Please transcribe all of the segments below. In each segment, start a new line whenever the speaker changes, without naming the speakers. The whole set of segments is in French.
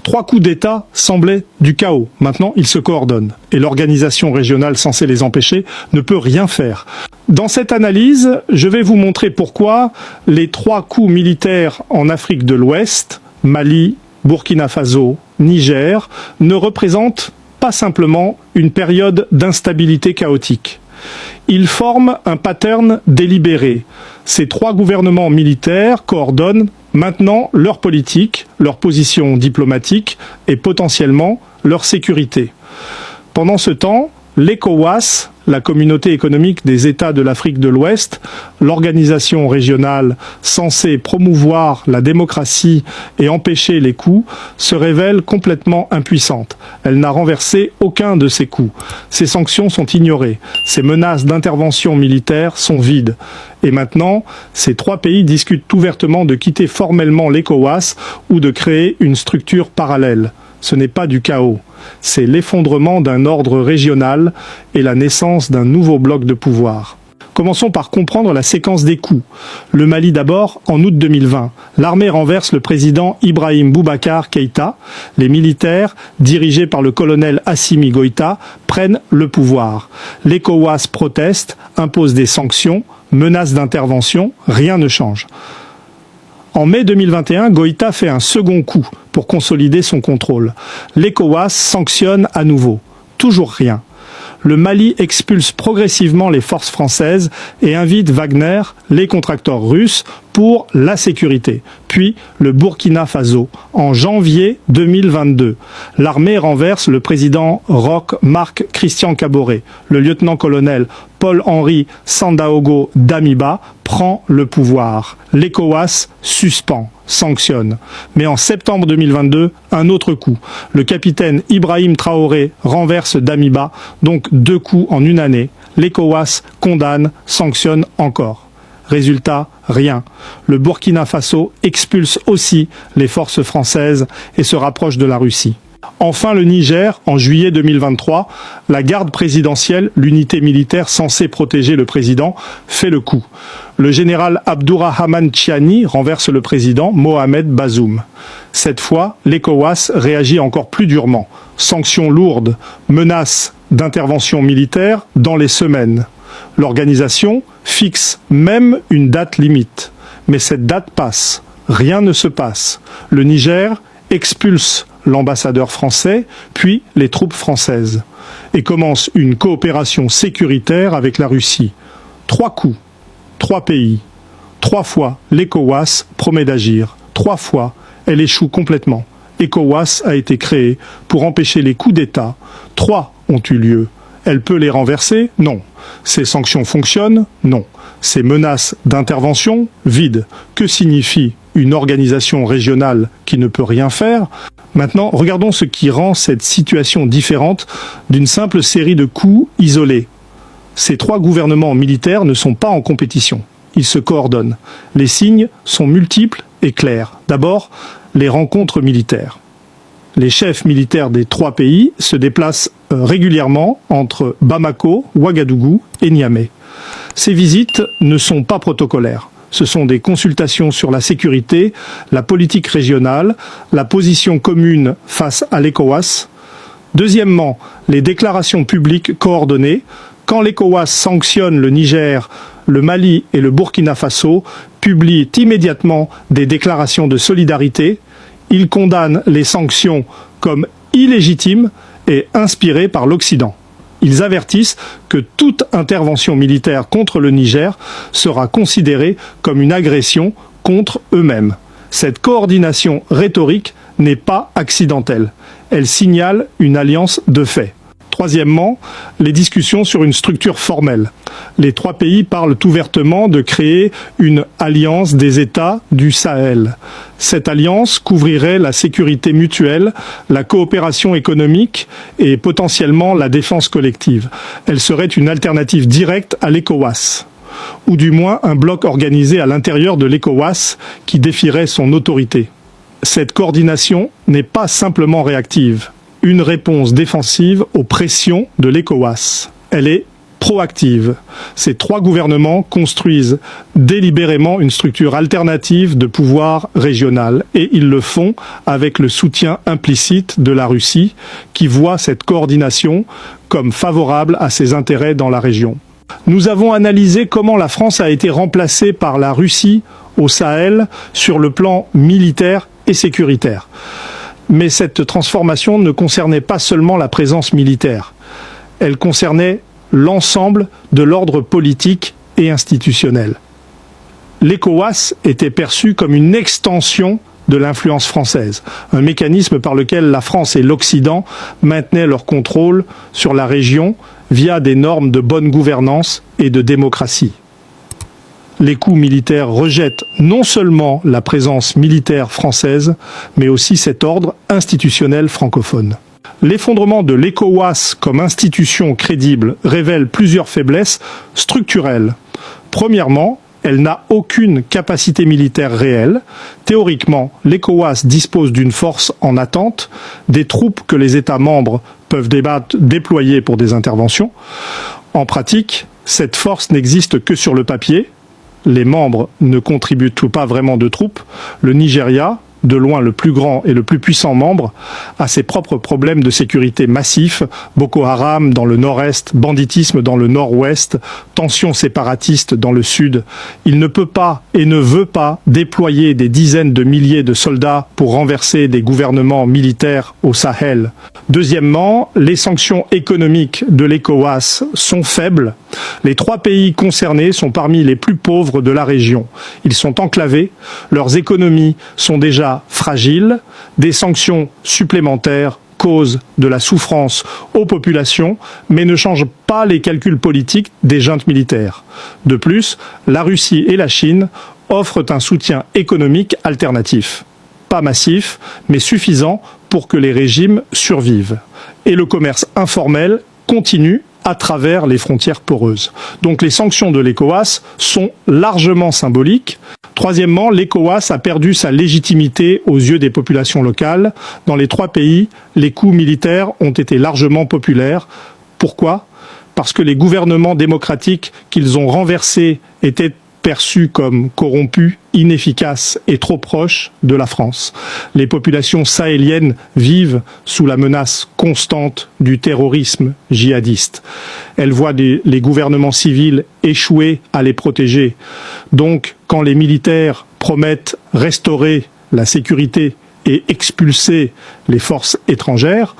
3 coups d'État semblaient du chaos. Maintenant, ils se coordonnent. Et l'organisation régionale censée les empêcher ne peut rien faire. Dans cette analyse, je vais vous montrer pourquoi les 3 coups militaires en Afrique de l'Ouest, Mali, Burkina Faso, Niger, ne représentent pas simplement une période d'instabilité chaotique. Ils forment un pattern délibéré. Ces 3 gouvernements militaires coordonnent maintenant leur politique, leur position diplomatique et potentiellement leur sécurité. Pendant ce temps, l'ECOWAS, la communauté économique des États de l'Afrique de l'Ouest, l'organisation régionale censée promouvoir la démocratie et empêcher les coups, se révèle complètement impuissante. Elle n'a renversé aucun de ces coups. Ces sanctions sont ignorées. Ces menaces d'intervention militaire sont vides. Et maintenant, ces 3 pays discutent ouvertement de quitter formellement l'ECOWAS ou de créer une structure parallèle. Ce n'est pas du chaos. C'est l'effondrement d'un ordre régional et la naissance d'un nouveau bloc de pouvoir. Commençons par comprendre la séquence des coups. Le Mali d'abord, en août 2020. L'armée renverse le président Ibrahim Boubacar Keïta. Les militaires, dirigés par le colonel Assimi Goïta, prennent le pouvoir. L'ECOWAS proteste, impose des sanctions, menace d'intervention, rien ne change. En mai 2021, Goïta fait un second coup pour consolider son contrôle. L'ECOWAS sanctionne à nouveau. Toujours rien. Le Mali expulse progressivement les forces françaises et invite Wagner, les contracteurs russes, pour la sécurité. Puis le Burkina Faso, en janvier 2022. L'armée renverse le président Roch Marc Christian Kaboré. Le lieutenant-colonel Paul-Henri Sandaogo Damiba prend le pouvoir. L'ECOWAS suspend, sanctionne. Mais en septembre 2022, un autre coup. Le capitaine Ibrahim Traoré renverse Damiba, donc 2 coups en une année. L'ECOWAS condamne, sanctionne encore. Résultat, rien. Le Burkina Faso expulse aussi les forces françaises et se rapproche de la Russie. Enfin, le Niger, en juillet 2023, la garde présidentielle, l'unité militaire censée protéger le président, fait le coup. Le général Abdourahmane Tchiani renverse le président Mohamed Bazoum. Cette fois, l'ECOWAS réagit encore plus durement. Sanctions lourdes, menaces d'intervention militaire dans les semaines. L'organisation fixe même une date limite. Mais cette date passe. Rien ne se passe. Le Niger expulse l'ambassadeur français, puis les troupes françaises, et commence une coopération sécuritaire avec la Russie. 3 coups, 3 pays, 3 fois l'ECOWAS promet d'agir, 3 fois elle échoue complètement. ECOWAS a été créée pour empêcher les coups d'État, 3 ont eu lieu. Elle peut les renverser? Non. Ces sanctions fonctionnent? Non. Ces menaces d'intervention? Vide. Que signifie une organisation régionale qui ne peut rien faire? Maintenant, regardons ce qui rend cette situation différente d'une simple série de coups isolés. Ces 3 gouvernements militaires ne sont pas en compétition. Ils se coordonnent. Les signes sont multiples et clairs. D'abord, les rencontres militaires. Les chefs militaires des 3 pays se déplacent régulièrement entre Bamako, Ouagadougou et Niamey. Ces visites ne sont pas protocolaires. Ce sont des consultations sur la sécurité, la politique régionale, la position commune face à l'ECOWAS. Deuxièmement, les déclarations publiques coordonnées. Quand l'ECOWAS sanctionne le Niger, le Mali et le Burkina Faso, publient immédiatement des déclarations de solidarité. Ils condamnent les sanctions comme illégitimes et inspirées par l'Occident. Ils avertissent que toute intervention militaire contre le Niger sera considérée comme une agression contre eux-mêmes. Cette coordination rhétorique n'est pas accidentelle. Elle signale une alliance de fait. Troisièmement, les discussions sur une structure formelle. Les 3 pays parlent ouvertement de créer une alliance des États du Sahel. Cette alliance couvrirait la sécurité mutuelle, la coopération économique et potentiellement la défense collective. Elle serait une alternative directe à l'ECOWAS, ou du moins un bloc organisé à l'intérieur de l'ECOWAS qui défierait son autorité. Cette coordination n'est pas simplement réactive. Une réponse défensive aux pressions de l'ECOWAS. Elle est proactive. Ces trois gouvernements construisent délibérément une structure alternative de pouvoir régional et ils le font avec le soutien implicite de la Russie qui voit cette coordination comme favorable à ses intérêts dans la région. Nous avons analysé comment la France a été remplacée par la Russie au Sahel sur le plan militaire et sécuritaire. Mais cette transformation ne concernait pas seulement la présence militaire. Elle concernait l'ensemble de l'ordre politique et institutionnel. L'ECOWAS était perçu comme une extension de l'influence française, un mécanisme par lequel la France et l'Occident maintenaient leur contrôle sur la région via des normes de bonne gouvernance et de démocratie. Les coups militaires rejettent non seulement la présence militaire française, mais aussi cet ordre institutionnel francophone. L'effondrement de l'ECOWAS comme institution crédible révèle plusieurs faiblesses structurelles. Premièrement, elle n'a aucune capacité militaire réelle. Théoriquement, l'ECOWAS dispose d'une force en attente, des troupes que les États membres peuvent déployer pour des interventions. En pratique, cette force n'existe que sur le papier. Les membres ne contribuent pas vraiment de troupes. Le Nigeria, de loin le plus grand et le plus puissant membre, a ses propres problèmes de sécurité massifs, Boko Haram dans le nord-est, banditisme dans le nord-ouest, tensions séparatistes dans le sud. Il ne peut pas et ne veut pas déployer des dizaines de milliers de soldats pour renverser des gouvernements militaires au Sahel. Deuxièmement, les sanctions économiques de l'ECOWAS sont faibles. Les trois pays concernés sont parmi les plus pauvres de la région. Ils sont enclavés, leurs économies sont déjà fragiles, des sanctions supplémentaires causent de la souffrance aux populations, mais ne changent pas les calculs politiques des juntes militaires. De plus, la Russie et la Chine offrent un soutien économique alternatif. Pas massif, mais suffisant pour que les régimes survivent. Et le commerce informel continue à travers les frontières poreuses. Donc les sanctions de l'ECOWAS sont largement symboliques. Troisièmement, l'ECOWAS a perdu sa légitimité aux yeux des populations locales. Dans les trois pays, les coups militaires ont été largement populaires. Pourquoi ? Parce que les gouvernements démocratiques qu'ils ont renversés étaient perçus comme corrompus, inefficaces et trop proches de la France. Les populations sahéliennes vivent sous la menace constante du terrorisme djihadiste. Elles voient les gouvernements civils échouer à les protéger. Donc, quand les militaires promettent restaurer la sécurité et expulser les forces étrangères,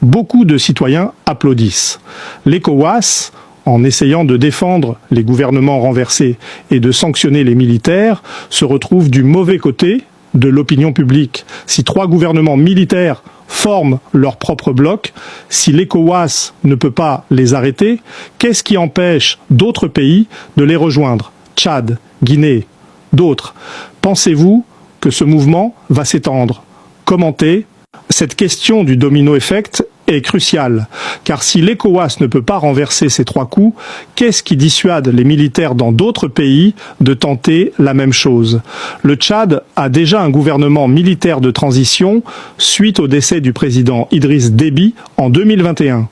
beaucoup de citoyens applaudissent. L'ECOWAS, en essayant de défendre les gouvernements renversés et de sanctionner les militaires, se retrouve du mauvais côté de l'opinion publique. Si trois gouvernements militaires forment leur propre bloc, si l'ECOWAS ne peut pas les arrêter, qu'est-ce qui empêche d'autres pays de les rejoindre ? Tchad, Guinée, d'autres. Pensez-vous que ce mouvement va s'étendre ? Commentez. Cette question du domino effect est cruciale, car si l'ECOWAS ne peut pas renverser ces trois coups, qu'est-ce qui dissuade les militaires dans d'autres pays de tenter la même chose ? Le Tchad a déjà un gouvernement militaire de transition suite au décès du président Idriss Déby en 2021.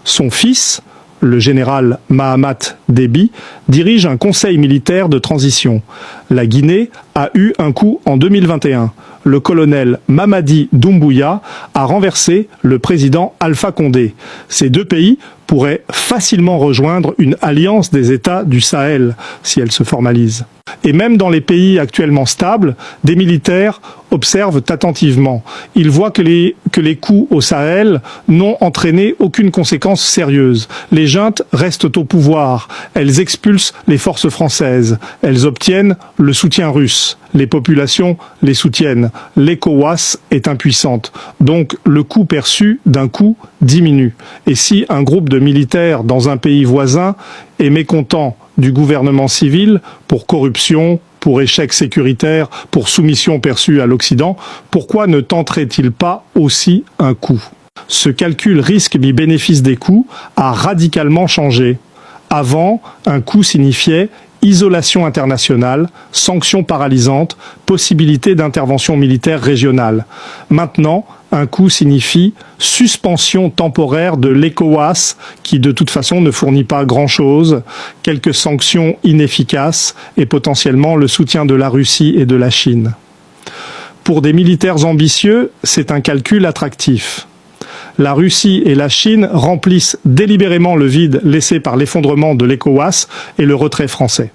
Son fils, le général Mahamat Déby, dirige un conseil militaire de transition. La Guinée a eu un coup en 2021. Le colonel Mamadi Doumbouya a renversé le président Alpha Condé. Ces deux pays pourraient facilement rejoindre une alliance des États du Sahel si elle se formalise. Et même dans les pays actuellement stables, des militaires observent attentivement. Ils voient que les coups au Sahel n'ont entraîné aucune conséquence sérieuse. Les juntes restent au pouvoir. Elles expulsent les forces françaises. Elles obtiennent le soutien russe. Les populations les soutiennent. L'ECOWAS est impuissante. Donc le coût perçu d'un coup diminue. Et si un groupe de militaires dans un pays voisin est mécontent du gouvernement civil pour corruption, pour échec sécuritaire, pour soumission perçue à l'Occident, pourquoi ne tenterait-il pas aussi un coup ? Ce calcul risque-bénéfice des coûts a radicalement changé. Avant, un coût signifiait isolation internationale, sanctions paralysantes, possibilité d'intervention militaire régionale. Maintenant, Un coup signifie suspension temporaire de l'ECOWAS, qui de toute façon ne fournit pas grand-chose, quelques sanctions inefficaces et potentiellement le soutien de la Russie et de la Chine. Pour des militaires ambitieux, c'est un calcul attractif. La Russie et la Chine remplissent délibérément le vide laissé par l'effondrement de l'ECOWAS et le retrait français.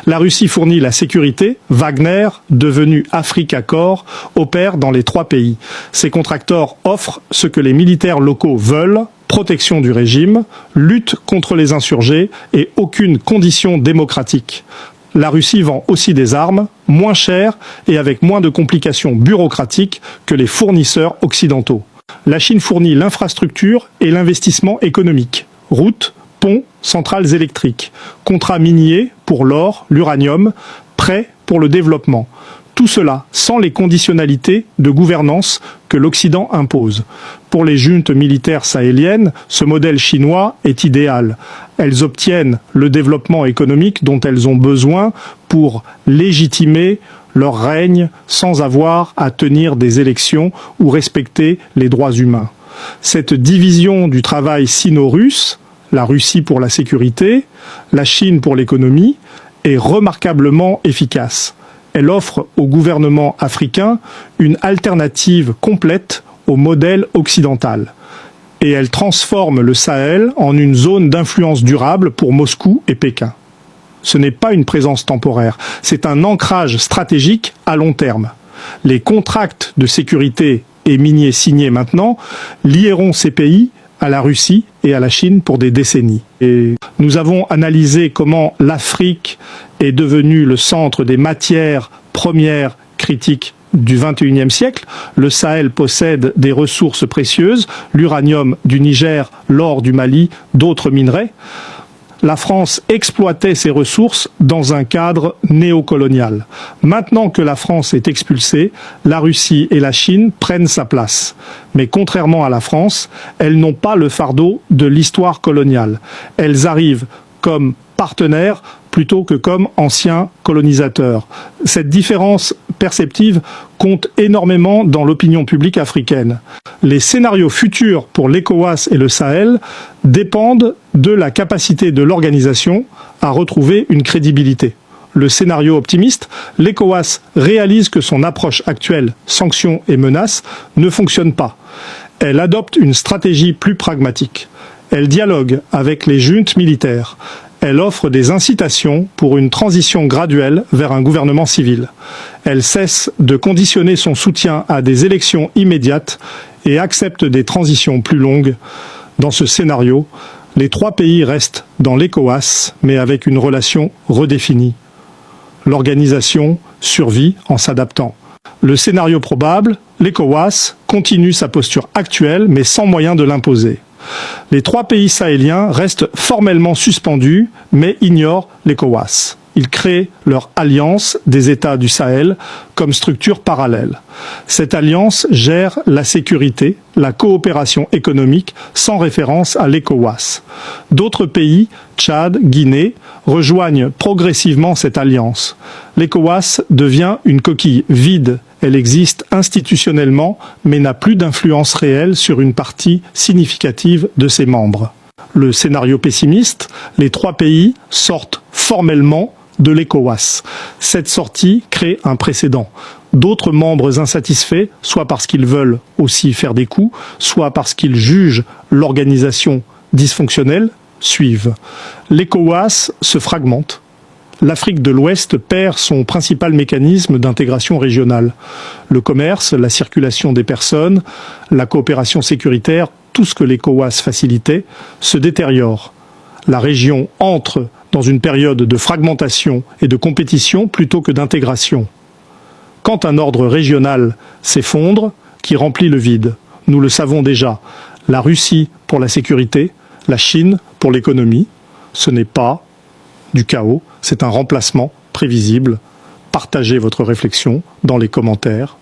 La Russie fournit la sécurité. Wagner, devenu Africa Corps, opère dans les 3 pays. Ces contracteurs offrent ce que les militaires locaux veulent: protection du régime, lutte contre les insurgés et aucune condition démocratique. La Russie vend aussi des armes, moins chères et avec moins de complications bureaucratiques que les fournisseurs occidentaux. La Chine fournit l'infrastructure et l'investissement économique. Routes, ponts, centrales électriques, contrats miniers pour l'or, l'uranium, prêts pour le développement. Tout cela sans les conditionnalités de gouvernance que l'Occident impose. Pour les juntes militaires sahéliennes, ce modèle chinois est idéal. Elles obtiennent le développement économique dont elles ont besoin pour légitimer leur règne sans avoir à tenir des élections ou respecter les droits humains. Cette division du travail sino-russe, la Russie pour la sécurité, la Chine pour l'économie, est remarquablement efficace. Elle offre au gouvernement africain une alternative complète au modèle occidental. Et elle transforme le Sahel en une zone d'influence durable pour Moscou et Pékin. Ce n'est pas une présence temporaire, c'est un ancrage stratégique à long terme. Les contrats de sécurité et miniers signés maintenant lieront ces pays à la Russie et à la Chine pour des décennies. Et nous avons analysé comment l'Afrique est devenue le centre des matières premières critiques du XXIe siècle. Le Sahel possède des ressources précieuses, l'uranium du Niger, l'or du Mali, d'autres minerais. La France exploitait ces ressources dans un cadre néocolonial. Maintenant que la France est expulsée, la Russie et la Chine prennent sa place. Mais contrairement à la France, elles n'ont pas le fardeau de l'histoire coloniale. Elles arrivent comme partenaires plutôt que comme anciens colonisateurs. Cette différence perceptive compte énormément dans l'opinion publique africaine. Les scénarios futurs pour l'ECOWAS et le Sahel dépendent de la capacité de l'organisation à retrouver une crédibilité. Le scénario optimiste, l'ECOWAS réalise que son approche actuelle, sanctions et menaces, ne fonctionne pas. Elle adopte une stratégie plus pragmatique. Elle dialogue avec les juntes militaires. Elle offre des incitations pour une transition graduelle vers un gouvernement civil. Elle cesse de conditionner son soutien à des élections immédiates et accepte des transitions plus longues. Dans ce scénario, les 3 pays restent dans l'ECOWAS, mais avec une relation redéfinie. L'organisation survit en s'adaptant. Le scénario probable, l'ECOWAS continue sa posture actuelle, mais sans moyen de l'imposer. Les 3 pays sahéliens restent formellement suspendus, mais ignorent l'ECOWAS. Ils créent leur alliance des États du Sahel comme structure parallèle. Cette alliance gère la sécurité, la coopération économique sans référence à l'ECOWAS. D'autres pays, Tchad, Guinée, rejoignent progressivement cette alliance. L'ECOWAS devient une coquille vide. Elle existe institutionnellement, mais n'a plus d'influence réelle sur une partie significative de ses membres. Le scénario pessimiste, les 3 pays sortent formellement de l'ECOWAS. Cette sortie crée un précédent. D'autres membres insatisfaits, soit parce qu'ils veulent aussi faire des coups, soit parce qu'ils jugent l'organisation dysfonctionnelle, suivent. L'ECOWAS se fragmente. L'Afrique de l'Ouest perd son principal mécanisme d'intégration régionale. Le commerce, la circulation des personnes, la coopération sécuritaire, tout ce que l'ECOWAS facilitait, se détériore. La région entre dans une période de fragmentation et de compétition plutôt que d'intégration. Quand un ordre régional s'effondre, qui remplit le vide, nous le savons déjà, la Russie pour la sécurité, la Chine pour l'économie, ce n'est pas du chaos, c'est un remplacement prévisible. Partagez votre réflexion dans les commentaires.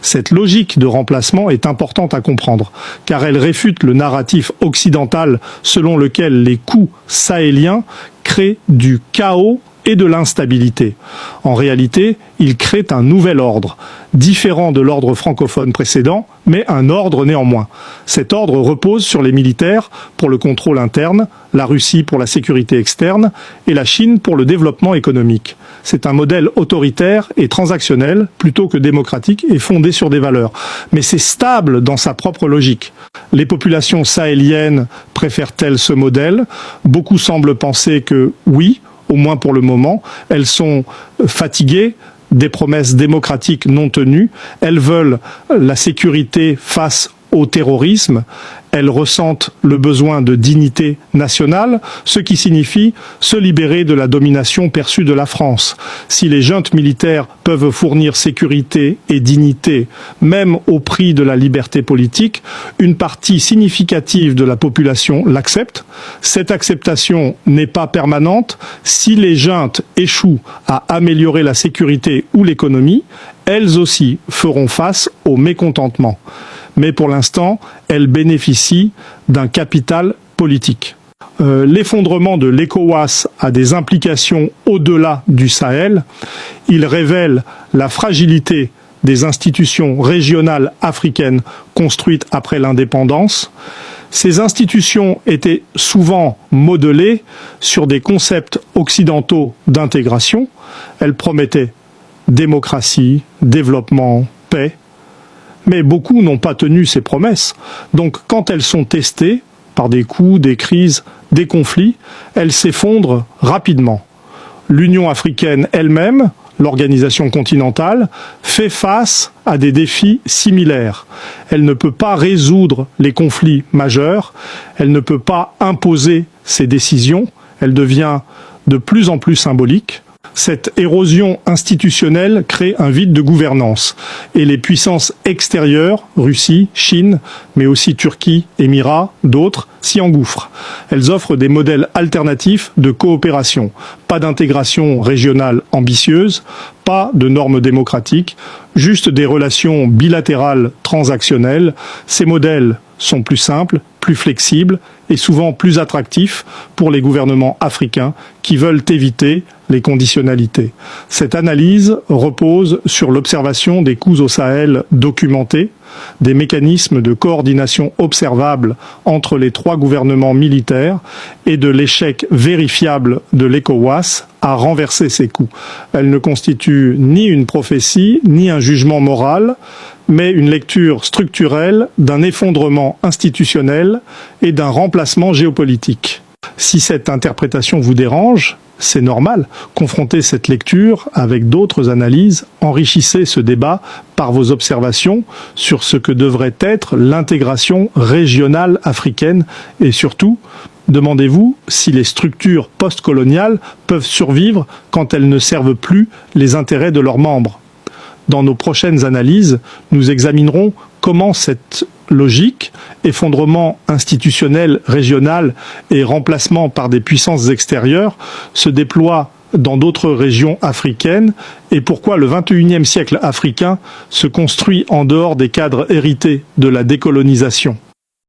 Cette logique de remplacement est importante à comprendre, car elle réfute le narratif occidental selon lequel les coups sahéliens créent du chaos et de l'instabilité. En réalité, il crée un nouvel ordre, différent de l'ordre francophone précédent, mais un ordre néanmoins. Cet ordre repose sur les militaires pour le contrôle interne, la Russie pour la sécurité externe et la Chine pour le développement économique. C'est un modèle autoritaire et transactionnel plutôt que démocratique et fondé sur des valeurs. Mais c'est stable dans sa propre logique. Les populations sahéliennes préfèrent-elles ce modèle? Beaucoup semblent penser que oui, au moins pour le moment. Elles sont fatiguées des promesses démocratiques non tenues. Elles veulent la sécurité face au terrorisme. Elles ressentent le besoin de dignité nationale, ce qui signifie se libérer de la domination perçue de la France. Si les juntes militaires peuvent fournir sécurité et dignité, même au prix de la liberté politique, une partie significative de la population l'accepte. Cette acceptation n'est pas permanente. Si les juntes échouent à améliorer la sécurité ou l'économie, elles aussi feront face au mécontentement. Mais pour l'instant, elles bénéficient d'un capital politique. L'effondrement de l'ECOWAS a des implications au-delà du Sahel. Il révèle la fragilité des institutions régionales africaines construites après l'indépendance. Ces institutions étaient souvent modelées sur des concepts occidentaux d'intégration. Elles promettaient démocratie, développement, paix. Mais beaucoup n'ont pas tenu ces promesses. Donc quand elles sont testées par des coups, des crises, des conflits, elles s'effondrent rapidement. L'Union africaine elle-même, l'organisation continentale, fait face à des défis similaires. Elle ne peut pas résoudre les conflits majeurs, elle ne peut pas imposer ses décisions, elle devient de plus en plus symbolique. Cette érosion institutionnelle crée un vide de gouvernance et les puissances extérieures, Russie, Chine, mais aussi Turquie, Émirats, d'autres, s'y engouffrent. Elles offrent des modèles alternatifs de coopération, pas d'intégration régionale ambitieuse, pas de normes démocratiques, juste des relations bilatérales transactionnelles. Ces modèles sont plus simples, plus flexibles et souvent plus attractifs pour les gouvernements africains qui veulent éviter les conditionnalités. Cette analyse repose sur l'observation des coups au Sahel documentés, des mécanismes de coordination observables entre les trois gouvernements militaires et de l'échec vérifiable de l'ECOWAS à renverser ces coups. Elle ne constitue ni une prophétie, ni un jugement moral, mais une lecture structurelle d'un effondrement institutionnel et d'un remplacement géopolitique. Si cette interprétation vous dérange, c'est normal. Confrontez cette lecture avec d'autres analyses, enrichissez ce débat par vos observations sur ce que devrait être l'intégration régionale africaine et surtout, demandez-vous si les structures postcoloniales peuvent survivre quand elles ne servent plus les intérêts de leurs membres. Dans nos prochaines analyses, nous examinerons comment cette logique, effondrement institutionnel régional et remplacement par des puissances extérieures, se déploie dans d'autres régions africaines et pourquoi le XXIe siècle africain se construit en dehors des cadres hérités de la décolonisation.